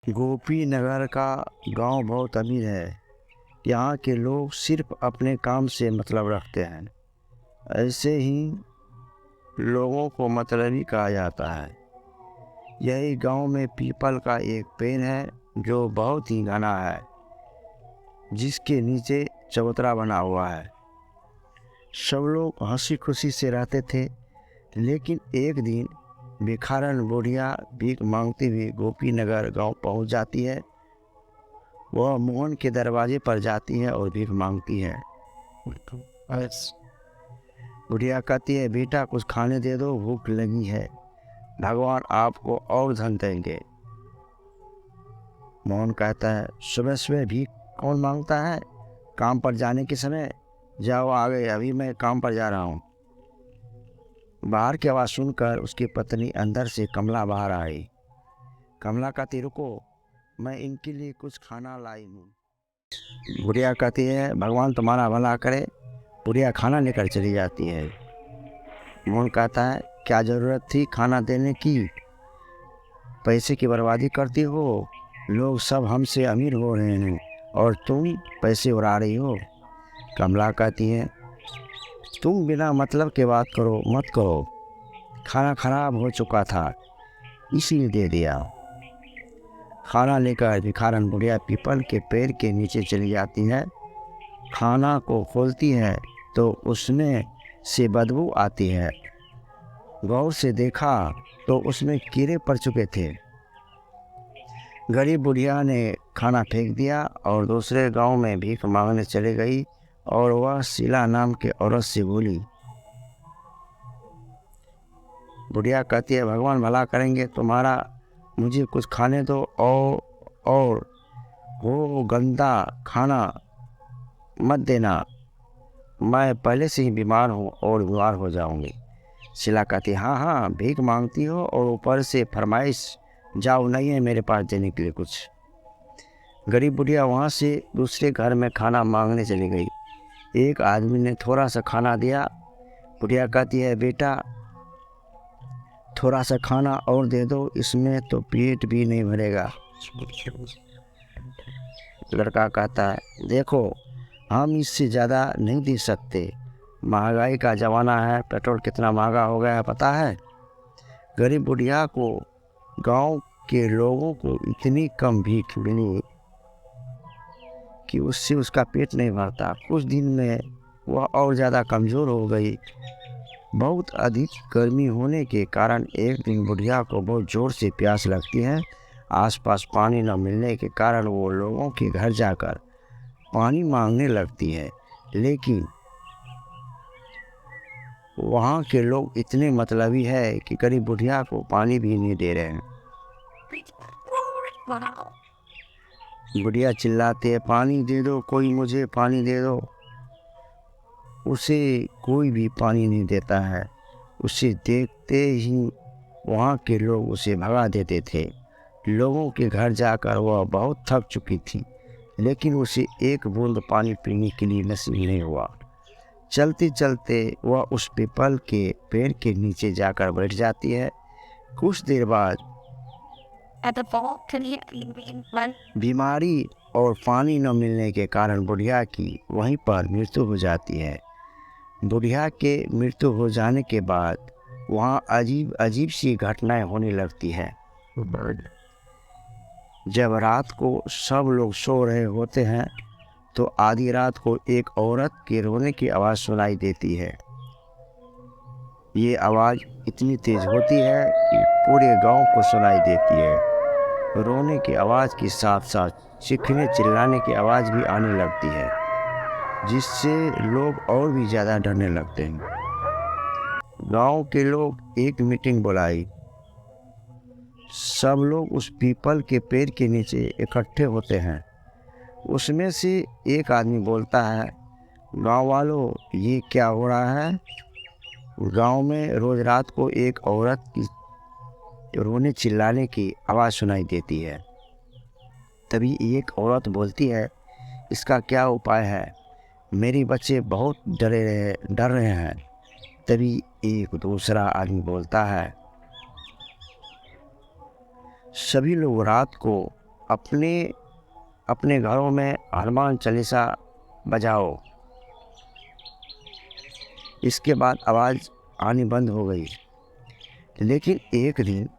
गोपी नगर का गांव बहुत अमीर है। यहाँ के लोग सिर्फ अपने काम से मतलब रखते हैं। ऐसे ही लोगों को मतलबी कहा जाता है। यही गांव में पीपल का एक पेड़ है जो बहुत ही घना है, जिसके नीचे चबूतरा बना हुआ है। सब लोग हंसी खुशी से रहते थे। लेकिन एक दिन भिखारन बुढ़िया भीख मांगती हुई गोपी नगर गांव पहुंच जाती है। वह मोहन के दरवाजे पर जाती है और भीख मांगती है। बुढ़िया कहती है, बेटा कुछ खाने दे दो, भूख लगी है, भगवान आपको और धन देंगे। मोहन कहता है, सुबह सुबह भीख कौन मांगता है, काम पर जाने के समय। जाओ आगे, अभी मैं काम पर जा रहा हूँ। बाहर की आवाज़ सुनकर उसकी पत्नी अंदर से कमला बाहर आई। कमला कहती, रुको, मैं इनके लिए कुछ खाना लाई हूँ। बुढ़िया कहती है, भगवान तुम्हारा भला करे। बुढ़िया खाना लेकर चली जाती है। मोहन कहता है, क्या ज़रूरत थी खाना देने की, पैसे की बर्बादी करती हो। लोग सब हमसे अमीर हो रहे हैं और तुम पैसे उड़ा रही हो। कमला कहती है, तुम बिना मतलब के बात मत करो। खाना खराब हो चुका था, इसलिए दे दिया। खाना लेकर भिखारन बुढ़िया पीपल के पेड़ के नीचे चली जाती है। खाना को खोलती है तो उसमें से बदबू आती है। गौर से देखा तो उसमें कीड़े पड़ चुके थे। गरीब बुढ़िया ने खाना फेंक दिया और दूसरे गांव में भीख मांगने चली गई और वह शीला नाम के औरत से बोली। बुढ़िया कहती है, भगवान भला करेंगे तुम्हारा, मुझे कुछ खाने दो और वो गंदा खाना मत देना, मैं पहले से ही बीमार हूँ और बीमार हो जाऊँगी। शीला कहती, हाँ हाँ, भीख मांगती हो और ऊपर से फरमाइश, जाओ, नहीं है मेरे पास देने के लिए कुछ। गरीब बुढ़िया वहाँ से दूसरे घर में खाना मांगने चली गई। एक आदमी ने थोड़ा सा खाना दिया। बुढ़िया कहती है, बेटा थोड़ा सा खाना और दे दो, इसमें तो पेट भी नहीं भरेगा। लड़का कहता है, देखो हम इससे ज़्यादा नहीं दे सकते, महंगाई का ज़माना है, पेट्रोल कितना महंगा हो गया है पता है। गरीब बुढ़िया को गांव के लोगों को इतनी कम भीख मिली कि उससे उसका पेट नहीं भरता। कुछ दिन में वह और ज़्यादा कमज़ोर हो गई। बहुत अधिक गर्मी होने के कारण एक दिन बुढ़िया को बहुत ज़ोर से प्यास लगती है। आसपास पानी न मिलने के कारण वो लोगों के घर जाकर पानी मांगने लगती है। लेकिन वहाँ के लोग इतने मतलबी है कि गरीब बुढ़िया को पानी भी नहीं दे रहे हैं। बुढ़िया चिल्लाते है, पानी दे दो, कोई मुझे पानी दे दो। उसे कोई भी पानी नहीं देता है। उसे देखते ही वहाँ के लोग उसे भगा देते थे। लोगों के घर जाकर वह बहुत थक चुकी थी, लेकिन उसे एक बूंद पानी पीने के लिए नसीब नहीं हुआ। चलते चलते वह उस पीपल के पेड़ के नीचे जाकर बैठ जाती है। कुछ देर बाद बीमारी और पानी न मिलने के कारण बुढ़िया की वहीं पर मृत्यु हो जाती है। बुढ़िया के मृत्यु हो जाने के बाद वहाँ अजीब अजीब सी घटनाएं होने लगती है। जब रात को सब लोग सो रहे होते हैं तो आधी रात को एक औरत के रोने की आवाज़ सुनाई देती है। ये आवाज़ इतनी तेज़ होती है कि पूरे गांव को सुनाई देती है। रोने की आवाज़ के साथ साथ चीखने चिल्लाने की आवाज़ भी आने लगती है, जिससे लोग और भी ज़्यादा डरने लगते हैं। गांव के लोग एक मीटिंग बुलाई। सब लोग उस पीपल के पेड़ के नीचे इकट्ठे होते हैं। उसमें से एक आदमी बोलता है, गांव वालों, ये क्या हो रहा है। गांव में रोज़ रात को एक औरत की रोने चिल्लाने की आवाज़ सुनाई देती है। तभी एक औरत बोलती है, इसका क्या उपाय है, मेरे बच्चे बहुत डर रहे हैं। तभी एक दूसरा आदमी बोलता है, सभी लोग रात को अपने अपने घरों में हनुमान चालीसा बजाओ। इसके बाद आवाज़ आनी बंद हो गई। लेकिन एक दिन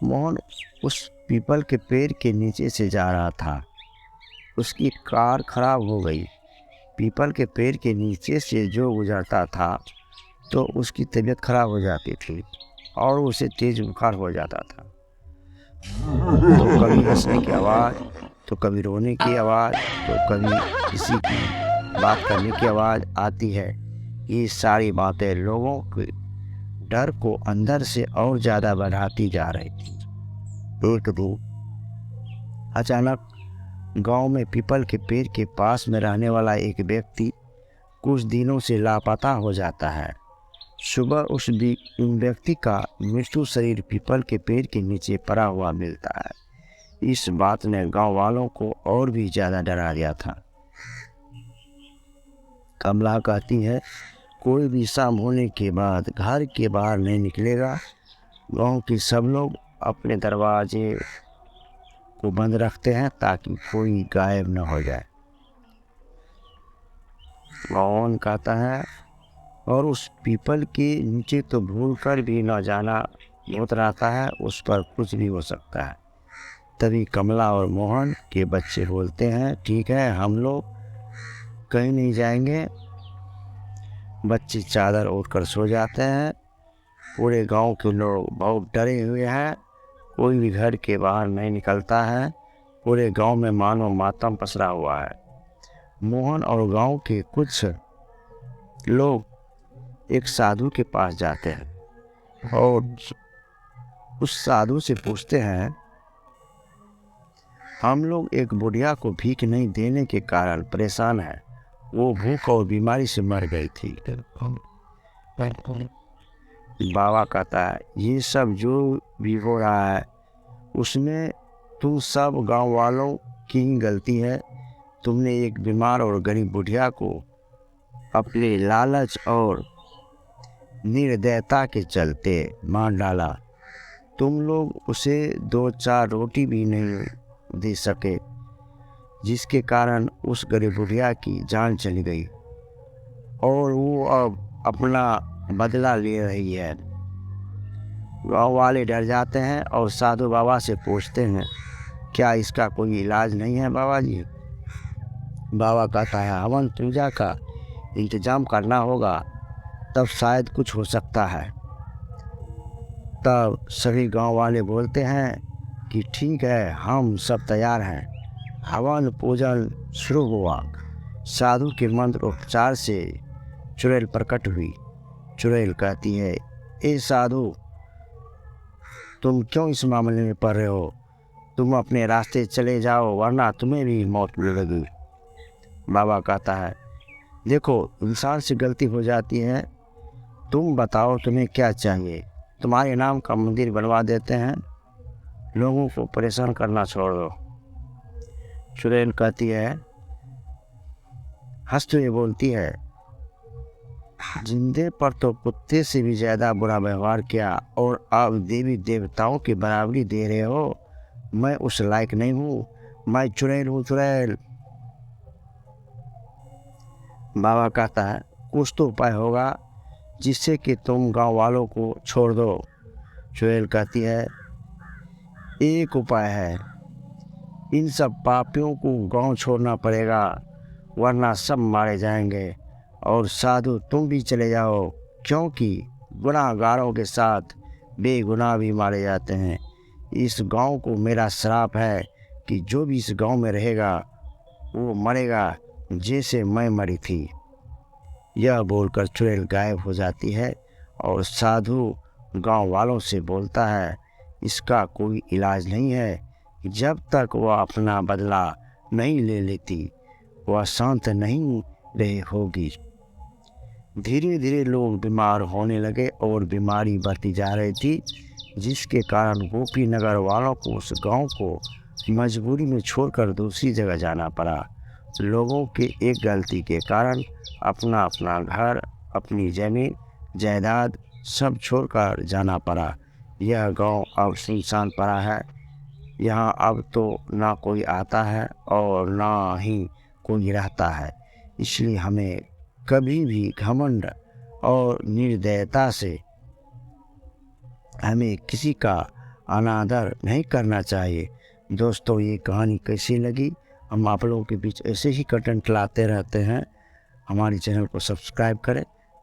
मोहन उस पीपल के पेड़ के नीचे से जा रहा था। उसकी कार खराब हो गई। पीपल के पेड़ के नीचे से जो गुजरता था तो उसकी तबीयत खराब हो जाती थी और उसे तेज बुखार हो जाता था। तो कभी हंसने की आवाज़, तो कभी रोने की आवाज़, तो कभी किसी की बात करने की आवाज़ आती है। ये सारी बातें लोगों के डर को अंदर से और ज़्यादा बढ़ाती जा रही थी। एक दिन अचानक गांव में पीपल के पेड़ के पास में रहने वाला एक व्यक्ति कुछ दिनों से लापता हो जाता है। सुबह उस व्यक्ति का मृत्यु शरीर पीपल के पेड़ के नीचे पड़ा हुआ मिलता है। इस बात ने गांव वालों को और भी ज़्यादा डरा दिया था। कमला कहती है, कोई भी शाम होने के बाद घर के बाहर नहीं निकलेगा। गांव के सब लोग अपने दरवाजे को बंद रखते हैं ताकि कोई गायब न हो जाए। मोहन कहता है, और उस पीपल के नीचे तो भूल कर भी न जाना बहुत रहता है, उस पर कुछ भी हो सकता है। तभी कमला और मोहन के बच्चे बोलते हैं, ठीक है, हम लोग कहीं नहीं जाएंगे। बच्चे चादर ओढ़कर सो जाते हैं। पूरे गांव के लोग बहुत डरे हुए हैं। कोई भी घर के बाहर नहीं निकलता है। पूरे गांव में मानो मातम पसरा हुआ है। मोहन और गांव के कुछ लोग एक साधु के पास जाते हैं और उस साधु से पूछते हैं, हम लोग एक बुढ़िया को भीख नहीं देने के कारण परेशान हैं। वो भूख और बीमारी से मर गई थी। बाबा कहता है, ये सब जो भी हो रहा है उसमें तुम सब गांव वालों की ही गलती है। तुमने एक बीमार और गरीब बुढ़िया को अपने लालच और निर्दयता के चलते मार डाला। तुम लोग उसे 2-4 रोटी भी नहीं दे सके, जिसके कारण उस गरीब बुढ़िया की जान चली गई और वो अब अपना बदला ले रही है। गाँव वाले डर जाते हैं और साधु बाबा से पूछते हैं, क्या इसका कोई इलाज नहीं है बाबा जी? बाबा कहता है, हवन पूजा का इंतजाम करना होगा, तब शायद कुछ हो सकता है। तब सभी गांव वाले बोलते हैं कि ठीक है, हम सब तैयार हैं। हवन पूजन शुरू हुआ। साधु के मंत्र उपचार से चुड़ैल प्रकट हुई। चुड़ैल कहती है, ए साधु, तुम क्यों इस मामले में पड़ रहे हो? तुम अपने रास्ते चले जाओ, वरना तुम्हें भी मौत मिलेगी। बाबा कहता है, देखो, इंसान से गलती हो जाती है। तुम बताओ तुम्हें क्या चाहिए? तुम्हारे नाम का मंदिर बनवा देते हैं। लोगों को परेशान करना छोड़ दो। चुड़ैल कहती है, हंसते हुए बोलती है, जिंदे पर तो कुत्ते से भी ज़्यादा बुरा व्यवहार किया और अब देवी देवताओं की बराबरी दे रहे हो। मैं उस लायक नहीं हूँ। मैं चुड़ैल हूँ, चुड़ैल। बाबा कहता है, कुछ तो उपाय होगा जिससे कि तुम गांव वालों को छोड़ दो। चुड़ैल कहती है, एक उपाय है। इन सब पापियों को गांव छोड़ना पड़ेगा, वरना सब मारे जाएंगे। और साधु, तुम भी चले जाओ, क्योंकि गुनाहगारों के साथ बेगुनाह भी मारे जाते हैं। इस गांव को मेरा श्राप है कि जो भी इस गांव में रहेगा वो मरेगा जैसे मैं मरी थी। यह बोलकर चुड़ैल गायब हो जाती है और साधु गांव वालों से बोलता है, इसका कोई इलाज नहीं है। जब तक वह अपना बदला नहीं ले लेती, वह शांत नहीं रही होगी। धीरे धीरे लोग बीमार होने लगे और बीमारी बढ़ती जा रही थी, जिसके कारण गोपी नगर वालों को उस गांव को मजबूरी में छोड़कर दूसरी जगह जाना पड़ा। लोगों के एक गलती के कारण अपना अपना घर, अपनी जमीन जायदाद सब छोड़कर जाना पड़ा। यह गांव अब सुनसान पड़ा है। यहाँ अब तो ना कोई आता है और ना ही कोई रहता है। इसलिए हमें कभी भी घमंड और निर्दयता से हमें किसी का अनादर नहीं करना चाहिए। दोस्तों, ये कहानी कैसी लगी? हम आप लोगों के बीच ऐसे ही कंटेंट लाते रहते हैं। हमारे चैनल को सब्सक्राइब करें।